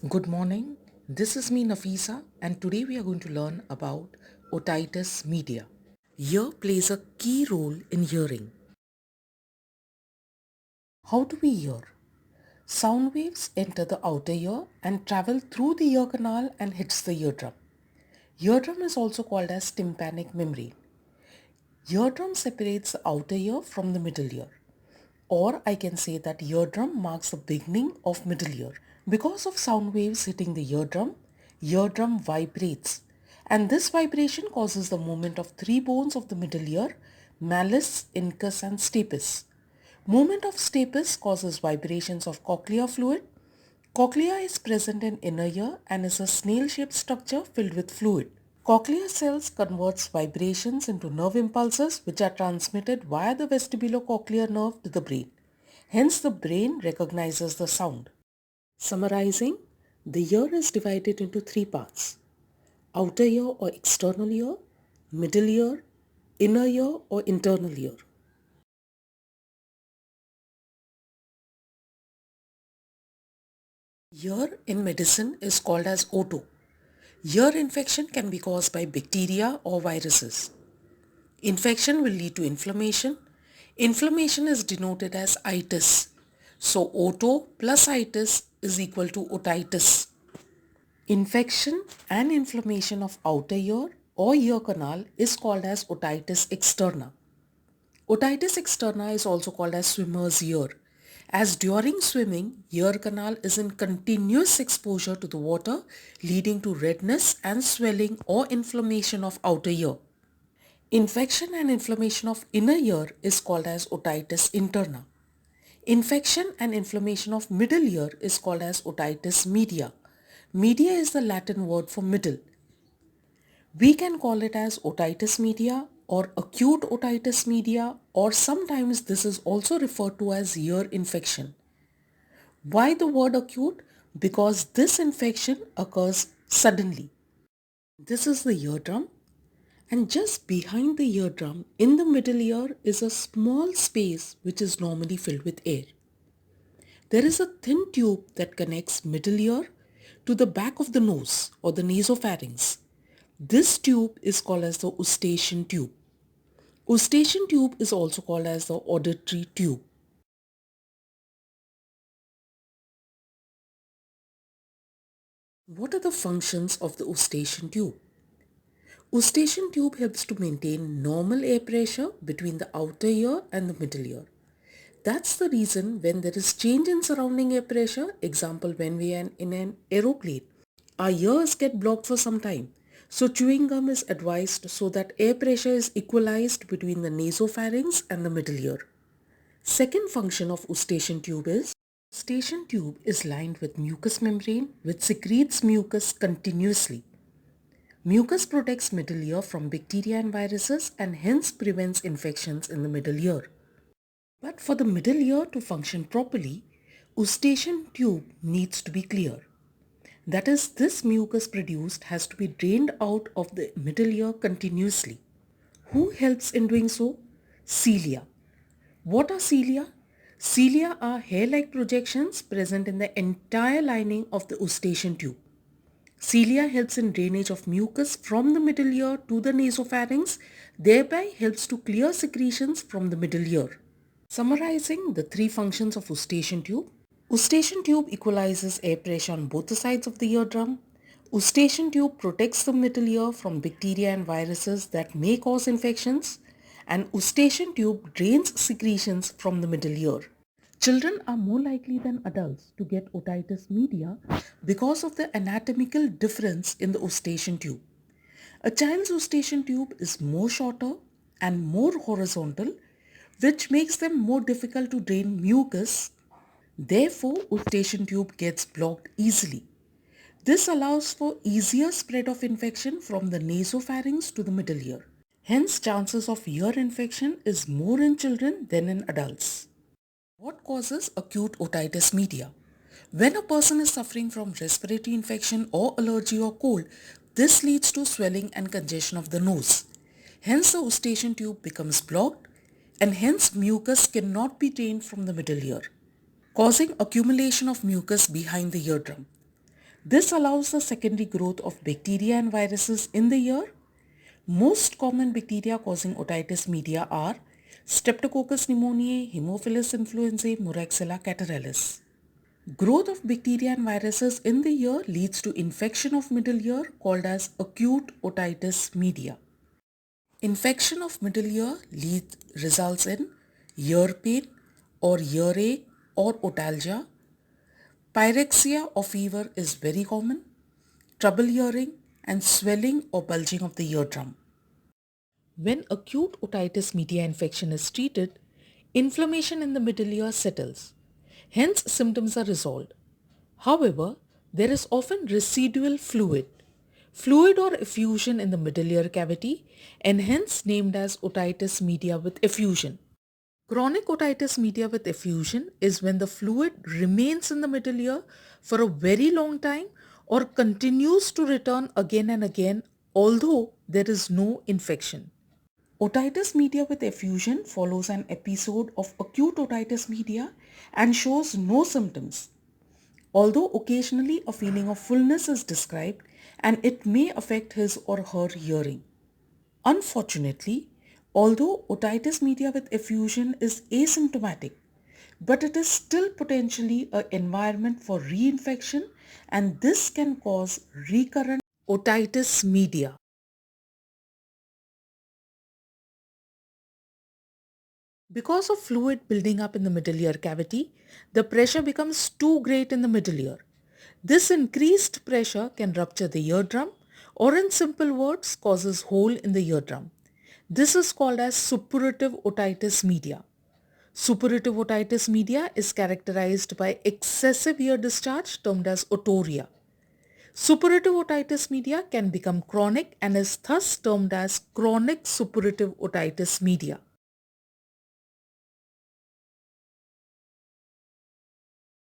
Good morning, this is me Nafisa and today we are going to learn about Otitis Media. Ear plays a key role in hearing. How do we hear? Sound waves enter the outer ear and travel through the ear canal and hits the eardrum. Eardrum is also called as tympanic membrane. Eardrum separates the outer ear from the middle ear. Or I can say that eardrum marks the beginning of middle ear. Because of sound waves hitting the eardrum vibrates. And this vibration causes the movement of three bones of the middle ear, malleus, incus and stapes. Movement of stapes causes vibrations of cochlear fluid. Cochlea is present in inner ear and is a snail-shaped structure filled with fluid. Cochlear cells converts vibrations into nerve impulses which are transmitted via the vestibulocochlear nerve to the brain. Hence the brain recognizes the sound. Summarizing, the ear is divided into three parts: outer ear or external ear, middle ear, inner ear or internal ear. Ear in medicine is called as oto. Ear infection can be caused by bacteria or viruses. Infection will lead to inflammation. Inflammation is denoted as itis. So oto plus itis is equal to otitis. Infection and inflammation of outer ear or ear canal is called as otitis externa. Otitis externa is also called as swimmer's ear, as during swimming, ear canal is in continuous exposure to the water, leading to redness and swelling or inflammation of outer ear. Infection and inflammation of inner ear is called as otitis interna. Infection and inflammation of middle ear is called as otitis media. Media is the Latin word for middle. We can call it as otitis media or acute otitis media, or sometimes this is also referred to as ear infection. Why the word acute? Because this infection occurs suddenly. This is the eardrum, and just behind the eardrum in the middle ear is a small space which is normally filled with air. There is a thin tube that connects middle ear to the back of the nose or the nasopharynx. This tube is called as the Eustachian tube. Eustachian tube is also called as the auditory tube. What are the functions of the Eustachian tube? Eustachian tube helps to maintain normal air pressure between the outer ear and the middle ear. That's the reason when there is change in surrounding air pressure, example when we are in an aeroplane, our ears get blocked for some time. So chewing gum is advised so that air pressure is equalized between the nasopharynx and the middle ear. Second function of Eustachian tube is Eustachian tube is lined with mucous membrane which secretes mucus continuously. Mucus protects middle ear from bacteria and viruses and hence prevents infections in the middle ear. But for the middle ear to function properly, Eustachian tube needs to be clear. That is, this mucus produced has to be drained out of the middle ear continuously. Who helps in doing so? Cilia. What are cilia? Cilia are hair-like projections present in the entire lining of the Eustachian tube. Cilia helps in drainage of mucus from the middle ear to the nasopharynx, thereby helps to clear secretions from the middle ear. Summarizing the three functions of Eustachian tube. Eustachian tube equalizes air pressure on both the sides of the eardrum. Eustachian tube protects the middle ear from bacteria and viruses that may cause infections. And Eustachian tube drains secretions from the middle ear. Children are more likely than adults to get otitis media because of the anatomical difference in the Eustachian tube. A child's Eustachian tube is more shorter and more horizontal, which makes them more difficult to drain mucus. Therefore, Eustachian tube gets blocked easily. This allows for easier spread of infection from the nasopharynx to the middle ear. Hence, chances of ear infection is more in children than in adults. What causes acute otitis media? When a person is suffering from respiratory infection or allergy or cold, this leads to swelling and congestion of the nose. Hence, the Eustachian tube becomes blocked and hence mucus cannot be drained from the middle ear, causing accumulation of mucus behind the eardrum. This allows the secondary growth of bacteria and viruses in the ear. Most common bacteria causing otitis media are Streptococcus pneumoniae, Haemophilus influenzae, Moraxella catarrhalis. Growth of bacteria and viruses in the ear leads to infection of middle ear called as acute otitis media. Infection of middle ear results in ear pain or earache or otalgia. Pyrexia or fever is very common. Trouble hearing and swelling or bulging of the eardrum. When acute otitis media infection is treated, inflammation in the middle ear settles. Hence, symptoms are resolved. However, there is often residual fluid or effusion in the middle ear cavity and hence named as otitis media with effusion. Chronic otitis media with effusion is when the fluid remains in the middle ear for a very long time or continues to return again and again although there is no infection. Otitis media with effusion follows an episode of acute otitis media and shows no symptoms. Although occasionally a feeling of fullness is described and it may affect his or her hearing. Unfortunately, although otitis media with effusion is asymptomatic, but it is still potentially an environment for reinfection and this can cause recurrent otitis media. Because of fluid building up in the middle ear cavity, the pressure becomes too great in the middle ear. This increased pressure can rupture the eardrum or in simple words causes hole in the eardrum. This is called as suppurative otitis media. Suppurative otitis media is characterized by excessive ear discharge termed as otorrhea. Suppurative otitis media can become chronic and is thus termed as chronic suppurative otitis media.